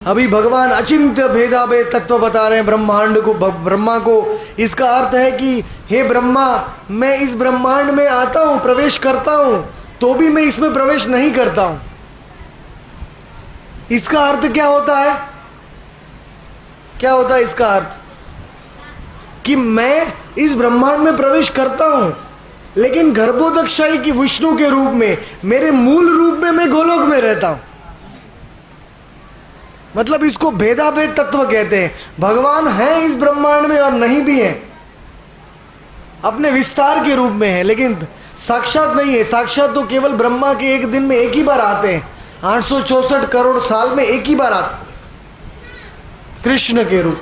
अभी भगवान अचिंत्य भेदाभेद तत्व बता रहे हैं ब्रह्मांड को, ब्रह्मा को। इसका अर्थ है कि हे ब्रह्मा, मैं इस ब्रह्मांड में आता हूं, प्रवेश करता हूं, तो भी मैं इसमें प्रवेश नहीं करता हूं। इसका अर्थ क्या होता है? क्या होता है इसका अर्थ? कि मैं इस ब्रह्मांड में प्रवेश करता हूं, लेकिन गर्भोदकशाही की विष्णु के रूप में, मेरे मूल रूप में मैं गोलोक में रहता हूं। मतलब इसको भेदाभेद तत्व कहते हैं। भगवान है इस ब्रह्मांड में और नहीं भी है, अपने विस्तार के रूप में है, लेकिन साक्षात नहीं है। साक्षात तो केवल ब्रह्मा के एक दिन में एक ही बार आते हैं, 864 करोड़ साल में एक ही बार आते कृष्ण के रूप।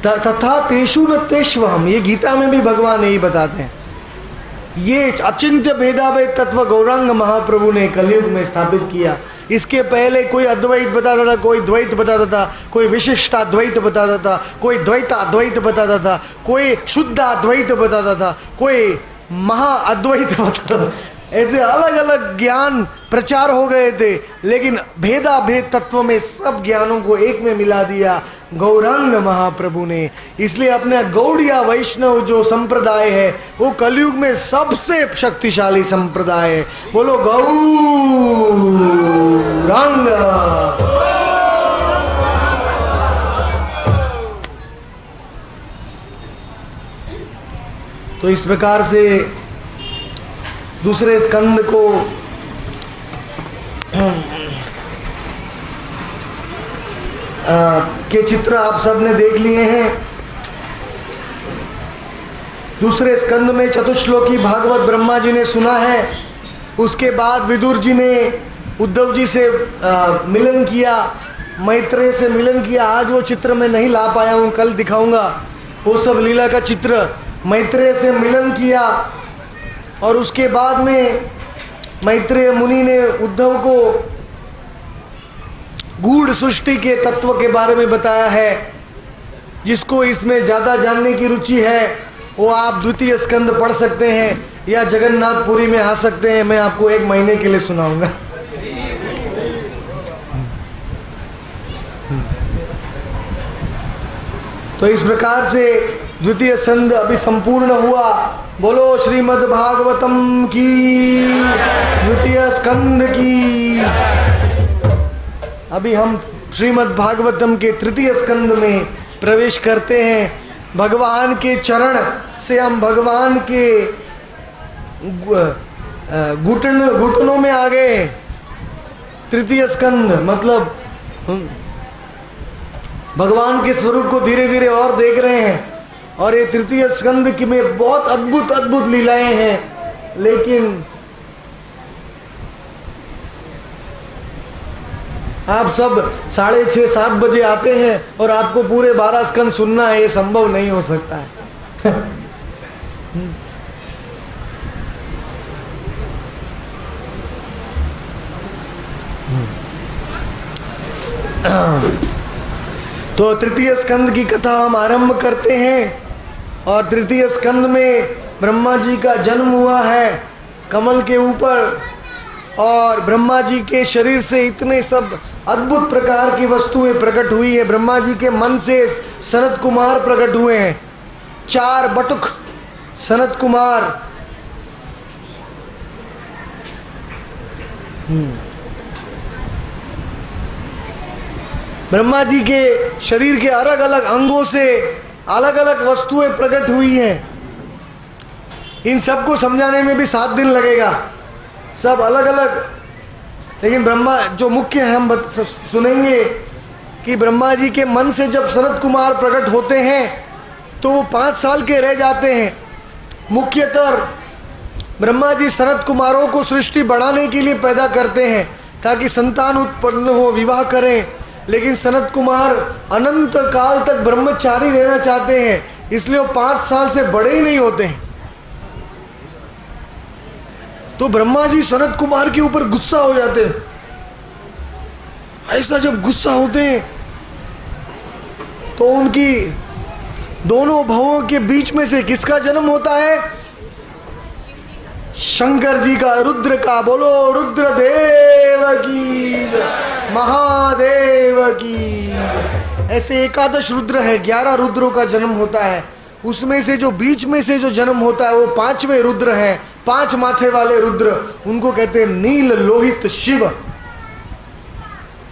तथा तेषु न तेष्वहम्, ये गीता में भी भगवान यही बताते हैं। ये अचिंत्य भेदाभेद तत्व गौरांग महाप्रभु ने कलयुग में स्थापित किया। इसके पहले कोई अद्वैत बताता था, कोई द्वैत बताता था, कोई विशिष्टाद्वैत बताता था, कोई द्वैताद्वैत बताता था, कोई शुद्धाद्वैत बताता था, कोई महाअद्वैत बताता था। ऐसे अलग अलग ज्ञान प्रचार हो गए थे, लेकिन भेदाभेद तत्व में सब ज्ञानों को एक में मिला दिया गौरांग महाप्रभु ने। इसलिए अपने गौड़िया वैष्णव जो संप्रदाय है वो कलयुग में सबसे शक्तिशाली संप्रदाय है। बोलो गौरांग। तो इस प्रकार से दूसरे स्कंद को के चित्र आप सबने देख लिए हैं। दूसरे स्कंद में चतुश्लोकी भागवत ब्रह्मा जी ने सुना है। उसके बाद विदुर जी ने उद्धव जी से मिलन किया, मैत्रेय से मिलन किया। आज वो चित्र मैं नहीं ला पाया हूँ, कल दिखाऊंगा वो सब लीला का चित्र। मैत्रेय से मिलन किया और उसके बाद में मैत्रेय मुनि ने उद्धव को गूढ़ सृष्टि के तत्व के बारे में बताया है। जिसको इसमें ज़्यादा जानने की रुचि है वो आप द्वितीय स्कंद पढ़ सकते हैं या जगन्नाथपुरी में आ सकते हैं। मैं आपको 1 महीने के लिए सुनाऊंगा। तो इस प्रकार से द्वितीय स्कंद अभी संपूर्ण हुआ। बोलो श्रीमद् भागवतम की, द्वितीय स्कंद की। अभी हम श्रीमद् भागवतम के तृतीय स्कंद में प्रवेश करते हैं। भगवान के चरण से हम भगवान के घुटनों में आ गए। तृतीय स्कंद मतलब भगवान के स्वरूप को धीरे धीरे और देख रहे हैं। और ये तृतीय स्कंद की में बहुत अद्भुत अद्भुत लीलाएं हैं, लेकिन आप सब 6:30-7 बजे आते हैं और आपको पूरे 12 स्कंद सुनना है, ये संभव नहीं हो सकता है। तो तृतीय स्कंद की कथा हम आरंभ करते हैं। और तृतीय स्कंद में ब्रह्मा जी का जन्म हुआ है कमल के ऊपर, और ब्रह्मा जी के शरीर से इतने सब अद्भुत प्रकार की वस्तुएं प्रकट हुई है। ब्रह्मा जी के मन से सनत कुमार प्रकट हुए हैं, 4 बटुक सनत कुमार। ब्रह्मा जी के शरीर के अलग अलग अंगों से अलग अलग वस्तुएं प्रकट हुई हैं। इन सबको समझाने में भी 7 दिन लगेगा, सब अलग अलग। लेकिन ब्रह्मा जो मुख्य है हम सुनेंगे कि ब्रह्मा जी के मन से जब सनत कुमार प्रकट होते हैं तो वो 5 साल के रह जाते हैं। मुख्यतः ब्रह्मा जी सनत कुमारों को सृष्टि बढ़ाने के लिए पैदा करते हैं ताकि संतान उत्पन्न हो, विवाह करें। लेकिन सनत कुमार अनंत काल तक ब्रह्मचारी रहना चाहते हैं, इसलिए वो 5 साल से बड़े ही नहीं होते हैं। तो ब्रह्मा जी सनत कुमार के ऊपर गुस्सा हो जाते हैं। ऐसा जब गुस्सा होते हैं तो उनकी दोनों भवों के बीच में से किसका जन्म होता है? शंकर जी का, रुद्र का, बोलो रुद्रदेव की, महादेव की। ऐसे एकादश रुद्र है, 11 रुद्रों का जन्म होता है। उसमें से जो बीच में से जो जन्म होता है वो 5वें रुद्र हैं, 5 माथे वाले रुद्र, उनको कहते हैं नील लोहित शिव।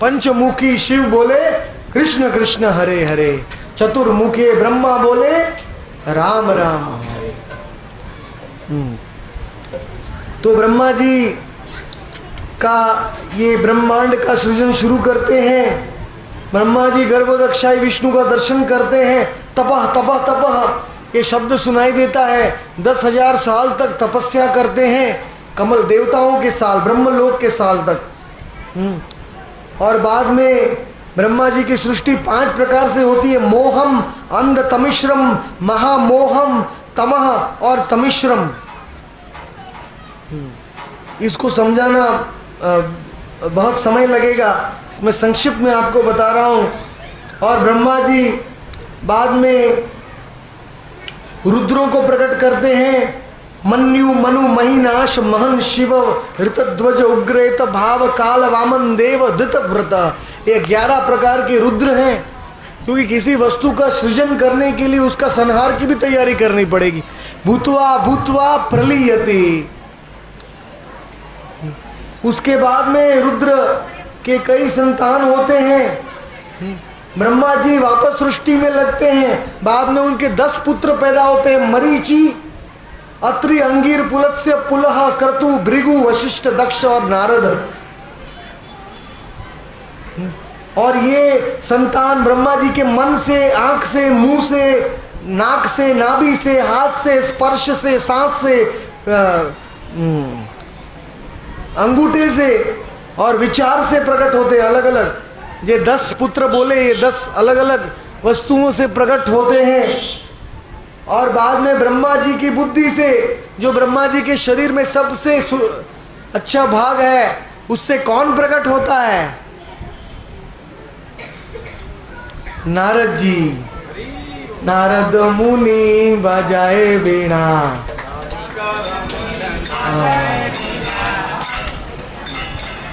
पंचमुखी शिव बोले कृष्ण कृष्ण हरे हरे, चतुर्मुखी ब्रह्मा बोले राम राम हरे। तो ब्रह्मा जी का ये ब्रह्मांड का सृजन शुरू करते हैं। ब्रह्मा जी गर्भोदक्षाई विष्णु का दर्शन करते हैं। तपह तपह तपह ये शब्द सुनाई देता है। 10,000 साल तक तपस्या करते हैं, कमल देवताओं के साल, ब्रह्मलोक के साल तक। और बाद में ब्रह्मा जी की सृष्टि 5 प्रकार से होती है। मोहम, अंध तमिश्रम, महामोहम, तमह और तमिश्रम। इसको समझाना बहुत समय लगेगा, इसमें संक्षिप्त में आपको बता रहा हूँ। और ब्रह्मा जी बाद में रुद्रों को प्रकट करते हैं। मन्यु मनु महिनाश महन शिव ऋतध्वज उग्रेत भाव काल वामन देव धृतव्रत। ये 11 प्रकार के रुद्र हैं, क्योंकि किसी वस्तु का सृजन करने के लिए उसका संहार की भी तैयारी करनी पड़ेगी। भूत्वा भूत्वा प्रलीयते। उसके बाद में रुद्र के कई संतान होते हैं। ब्रह्मा जी वापस सृष्टि में लगते हैं। बाद में उनके 10 पुत्र पैदा होते हैं। मरीचि, अत्रि, अंगीर, पुलत्स्य, पुलह, क्रतु, भृगु, वशिष्ठ, दक्ष और नारद। और ये संतान ब्रह्मा जी के मन से, आंख से, मुंह से, नाक से, नाभि से, हाथ से, स्पर्श से, सांस से, अंगूठे से और विचार से प्रकट होते हैं। अलग अलग ये 10 पुत्र बोले, ये 10 अलग अलग वस्तुओं से प्रकट होते हैं। और बाद में ब्रह्मा जी की बुद्धि से, जो ब्रह्मा जी के शरीर में सबसे अच्छा भाग है, उससे कौन प्रकट होता है? नारद जी। नारद मुनि बजाए वीणा।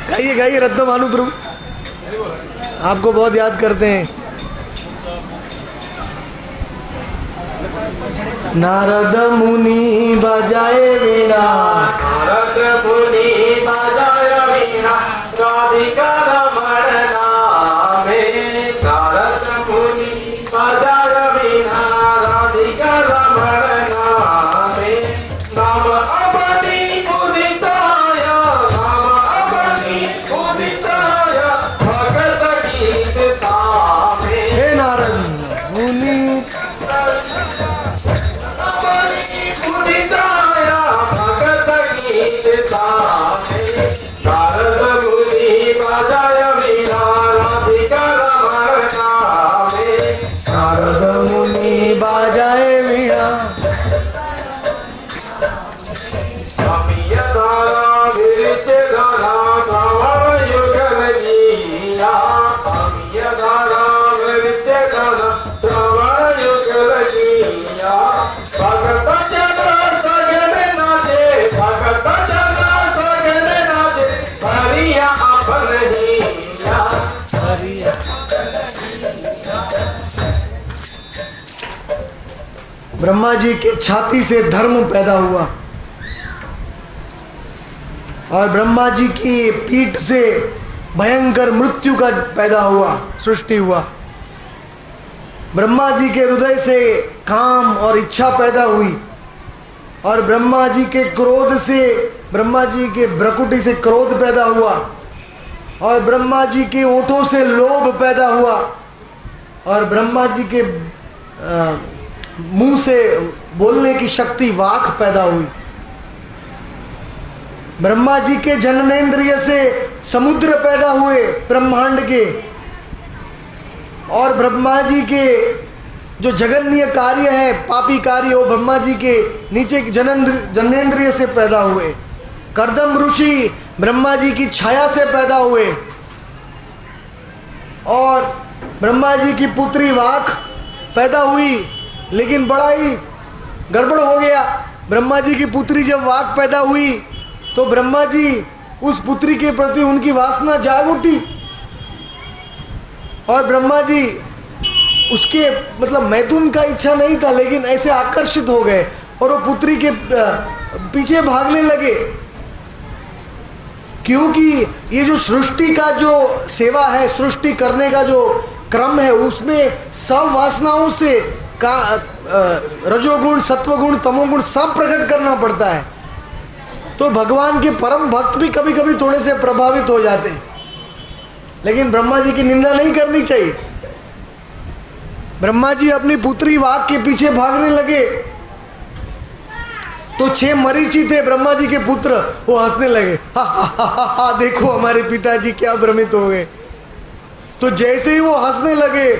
गाइए गाइए रत्न भानु प्रभु, आपको बहुत याद करते हैं। नारद मुनि बजाए वीणा, नारद मुनि बजाए वीणा, राधिका रमण नामे। नारद मुनि बजाए वीणा, राधिका रमण नामे। नाम अपनी उदिताय, नाम अपनी उदिताय, भगत गीत सामे। हे नारद मुनि उदिताया भगत गीत सामे। नारद मुनि बजाय वीणा, राधिका रमण नामे। नारद मुनि बजाए वीणा। अमिय धारा विषधरा श्रवण युगल जिया। अमिय धारा विषधरा श्रवण युगल जिया। भगत जन सगले नाचे, भगत जन सगले नाचे, हरिया अपन हिया। हरिया ब्रह्मा जी के छाती से धर्म पैदा हुआ और ब्रह्मा जी की पीठ से भयंकर मृत्यु का पैदा हुआ, सृष्टि हुआ। ब्रह्मा जी के हृदय से काम और इच्छा पैदा हुई और ब्रह्मा जी के क्रोध से, ब्रह्मा जी के भ्रकुटी से क्रोध पैदा हुआ और ब्रह्मा जी के ओठों से लोभ पैदा हुआ और ब्रह्मा जी के मुंह से बोलने की शक्ति वाक पैदा हुई। ब्रह्मा जी के जननेंद्रिय से समुद्र पैदा हुए ब्रह्मांड के। और ब्रह्मा जी के जो जघन्य कार्य है, पापी कार्य, वो ब्रह्मा जी के नीचे जननेंद्रिय से पैदा हुए। कर्दम ऋषि ब्रह्मा जी की छाया से पैदा हुए और ब्रह्मा जी की पुत्री वाक पैदा हुई, लेकिन बड़ा ही गड़बड़ हो गया। ब्रह्मा जी की पुत्री जब वाक पैदा हुई तो ब्रह्मा जी उस पुत्री के प्रति उनकी वासना जाग उठी और ब्रह्मा जी उसके मतलब मैथुन का इच्छा नहीं था, लेकिन ऐसे आकर्षित हो गए और वो पुत्री के पीछे भागने लगे। क्योंकि ये जो सृष्टि का जो सेवा है, सृष्टि करने का जो क्रम है, उसमें सब वासनाओं से रजोगुण, सत्वगुण, तमोगुण सब प्रकट करना पड़ता है। तो भगवान के परम भक्त भी कभी कभी थोड़े से प्रभावित हो जाते हैं, लेकिन ब्रह्मा जी की निंदा नहीं करनी चाहिए। ब्रह्मा जी अपनी पुत्री वाक के पीछे भागने लगे तो 6 मरीचि थे ब्रह्मा जी के पुत्र, वो हंसने लगे, हा हा हा हा हा, देखो हमारे पिताजी क्या भ्रमित हो गए। तो जैसे ही वो हंसने लगे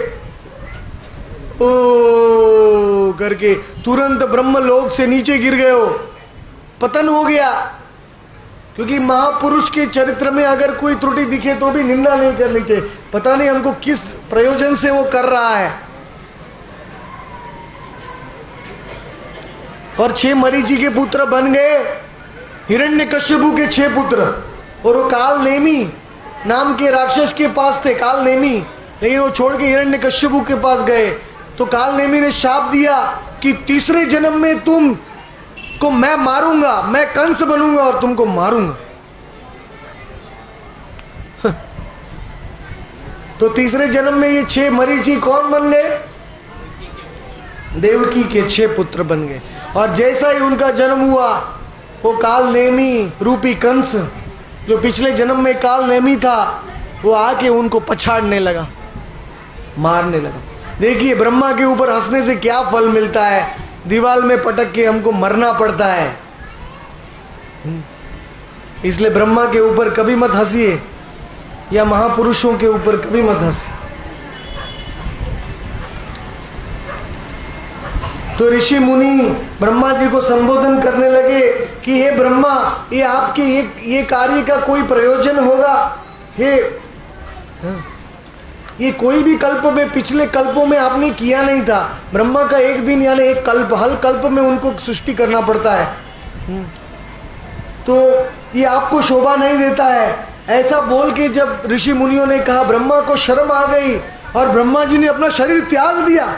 ओ करके तुरंत ब्रह्मलोक से नीचे गिर गए, हो पतन हो गया। क्योंकि महापुरुष के चरित्र में अगर कोई त्रुटि दिखे तो भी निंदा नहीं करनी चाहिए। पता नहीं हमको किस प्रयोजन से वो कर रहा है। और 6 मरीचि के पुत्र बन गए हिरण्यकश्यपु के 6 पुत्र, और वो काल नेमी नाम के राक्षस के पास थे, काल नेमी, लेकिन वो छोड़ के हिरण्यकश्यपु के पास गए। तो काल नेमी ने शाप दिया कि तीसरे जन्म में तुम को मैं मारूंगा, मैं कंस बनूंगा और तुमको मारूंगा। तो तीसरे जन्म में ये 6 मरीचि कौन बन गए? देवकी के 6 पुत्र बन गए। और जैसा ही उनका जन्म हुआ, वो काल नेमी रूपी कंस, जो पिछले जन्म में काल नेमी था, वो आके उनको पछाड़ने लगा, मारने लगा। देखिए ब्रह्मा के ऊपर हंसने से क्या फल मिलता है, दीवार में पटक के हमको मरना पड़ता है। इसलिए ब्रह्मा के ऊपर कभी मत हंसिए, या महापुरुषों के ऊपर कभी मत हंसिए। तो ऋषि मुनि ब्रह्मा जी को संबोधन करने लगे कि हे ब्रह्मा, ये आपके ये कार्य का कोई प्रयोजन होगा? हे ये कोई भी कल्प में, पिछले कल्पों में आपने किया नहीं था। ब्रह्मा का एक दिन यानी एक कल्प, हर कल्प में उनको सृष्टि करना पड़ता है। तो ये आपको शोभा नहीं देता है। ऐसा बोल के जब ऋषि मुनियों ने कहा, ब्रह्मा को शर्म आ गई और ब्रह्मा जी ने अपना शरीर त्याग दिया।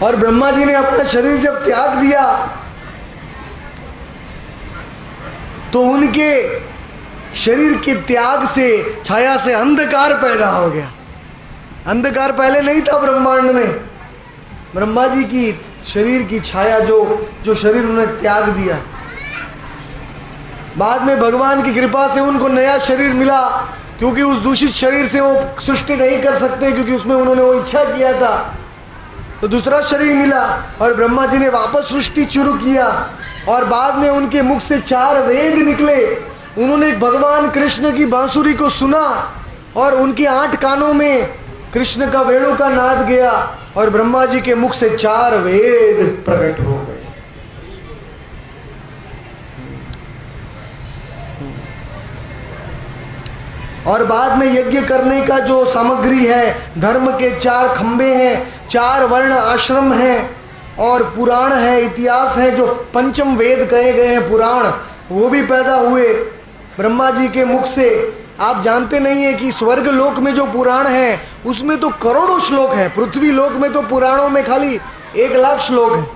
और ब्रह्मा जी ने अपना शरीर जब त्याग दिया तो उनके शरीर के त्याग से, छाया से अंधकार पैदा हो गया। अंधकार पहले नहीं था ब्रह्मांड में। ब्रह्मा जी की शरीर की छाया जो शरीर उन्हें त्याग दिया, बाद में भगवान की कृपा से उनको नया शरीर मिला, क्योंकि उस दूषित शरीर से वो सृष्टि नहीं कर सकते, क्योंकि उसमें उन्होंने वो इच्छा किया था। तो दूसरा शरीर मिला और ब्रह्मा जी ने वापस सृष्टि शुरू किया। और बाद में उनके मुख से 4 वेद निकले। उन्होंने भगवान कृष्ण की बांसुरी को सुना और उनके 8 कानों में कृष्ण का वेणु का नाद गया और ब्रह्मा जी के मुख से 4 वेद प्रकट हो गए। और बाद में यज्ञ करने का जो सामग्री है, धर्म के 4 खंबे हैं, 4 वर्ण आश्रम हैं और पुराण है, इतिहास है, जो पंचम वेद कहे गए हैं पुराण, वो भी पैदा हुए ब्रह्मा जी के मुख से। आप जानते नहीं है कि स्वर्ग लोक में जो पुराण है उसमें तो करोड़ों श्लोक हैं, पृथ्वी लोक में तो पुराणों में खाली 1 लाख श्लोक हैं।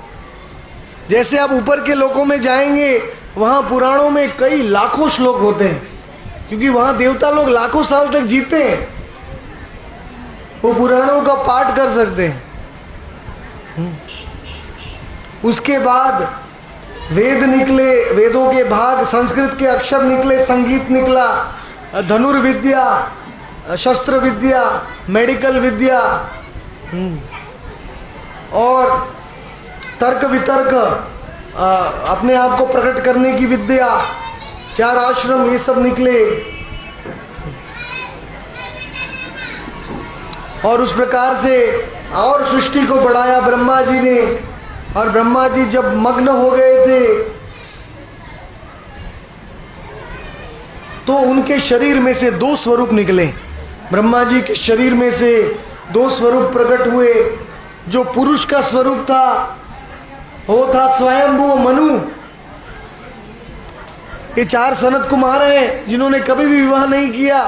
जैसे आप ऊपर के लोकों में जाएंगे वहाँ पुराणों में कई लाखों श्लोक होते हैं, क्योंकि वहाँ देवता लोग लाखों साल तक जीते हैं, वो पुराणों का पाठ कर सकते हैं। उसके बाद वेद निकले, वेदों के भाग, संस्कृत के अक्षर निकले, संगीत निकला, धनुर्विद्या, शस्त्र विद्या, मेडिकल विद्या और तर्क वितर्क, अपने आप को प्रकट करने की विद्या, 4 आश्रम, ये सब निकले। और उस प्रकार से और सृष्टि को बढ़ाया ब्रह्मा जी ने। और ब्रह्मा जी जब मग्न हो गए थे तो उनके शरीर में से दो स्वरूप निकले। ब्रह्मा जी के शरीर में से दो स्वरूप प्रकट हुए। जो पुरुष का स्वरूप था वो था स्वयंभू मनु। ये 4 सनत कुमार हैं जिन्होंने कभी भी विवाह नहीं किया।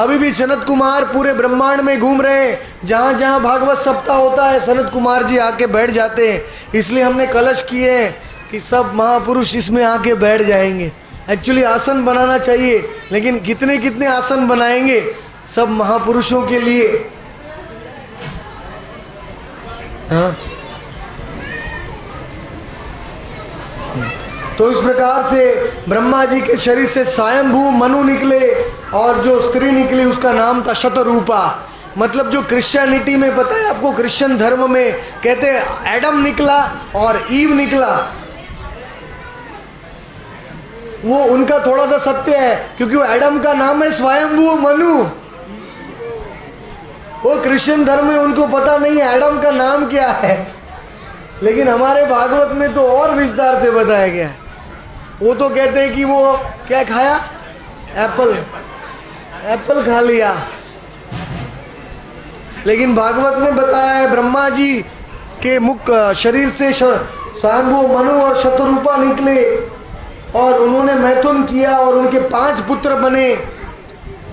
अभी भी सनत कुमार पूरे ब्रह्मांड में घूम रहे हैं। जहाँ जहाँ भागवत सप्ताह होता है सनत कुमार जी आके बैठ जाते हैं। इसलिए हमने कलश किए हैं कि सब महापुरुष इसमें आके बैठ जाएंगे। एक्चुअली आसन बनाना चाहिए, लेकिन कितने कितने आसन बनाएंगे सब महापुरुषों के लिए। हाँ, तो इस प्रकार से ब्रह्मा जी के शरीर से स्वयंभू मनु निकले और जो स्त्री निकली उसका नाम था शतरूपा। मतलब जो क्रिश्चियनिटी में पता है आपको, क्रिश्चियन धर्म में कहते हैं एडम निकला और ईव निकला। वो उनका थोड़ा सा सत्य है, क्योंकि वो एडम का नाम है स्वयंभू मनु। वो क्रिश्चियन धर्म में उनको पता नहीं है एडम का नाम क्या है, लेकिन हमारे भागवत में तो और विस्तार से बताया गया है। वो तो कहते हैं कि वो क्या खाया, एप्पल खा लिया, लेकिन भागवत में बताया है ब्रह्मा जी के मुख शरीर से स्वयंभू मनु और शतरूपा निकले और उन्होंने मैथुन किया और उनके 5 पुत्र बने।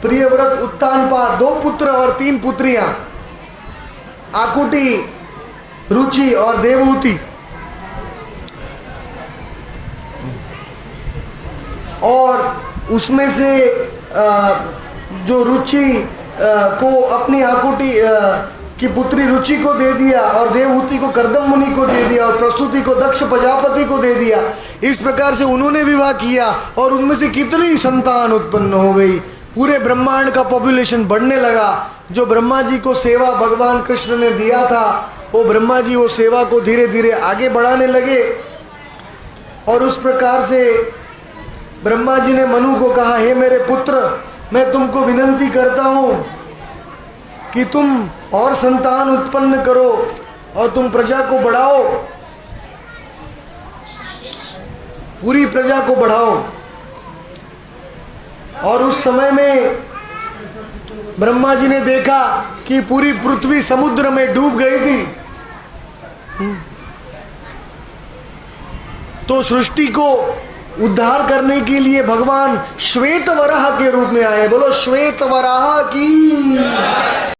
प्रियव्रत, उत्तानपा, 2 पुत्र और 3 पुत्रियां, आकुटी, रुचि और देवहूति। और उसमें से जो रुचि को अपनी आकुटी की पुत्री रुचि को दे दिया और देवहूति को कर्दम मुनि को दे दिया और प्रसूति को दक्ष प्रजापति को दे दिया। इस प्रकार से उन्होंने विवाह किया और उनमें से कितनी संतान उत्पन्न हो गई। पूरे ब्रह्मांड का पॉपुलेशन बढ़ने लगा। जो ब्रह्मा जी को सेवा भगवान कृष्ण ने दिया था वो ब्रह्मा जी वो सेवा को धीरे धीरे आगे बढ़ाने लगे। और उस प्रकार से ब्रह्मा जी ने मनु को कहा, हे मेरे पुत्र, मैं तुमको विनंती करता हूँ कि तुम और संतान उत्पन्न करो और तुम प्रजा को बढ़ाओ, पूरी प्रजा को बढ़ाओ। और उस समय में ब्रह्मा जी ने देखा कि पूरी पृथ्वी समुद्र में डूब गई थी। तो सृष्टि को उद्धार करने के लिए भगवान श्वेत वराह के रूप में आए। बोलो श्वेत वराह की।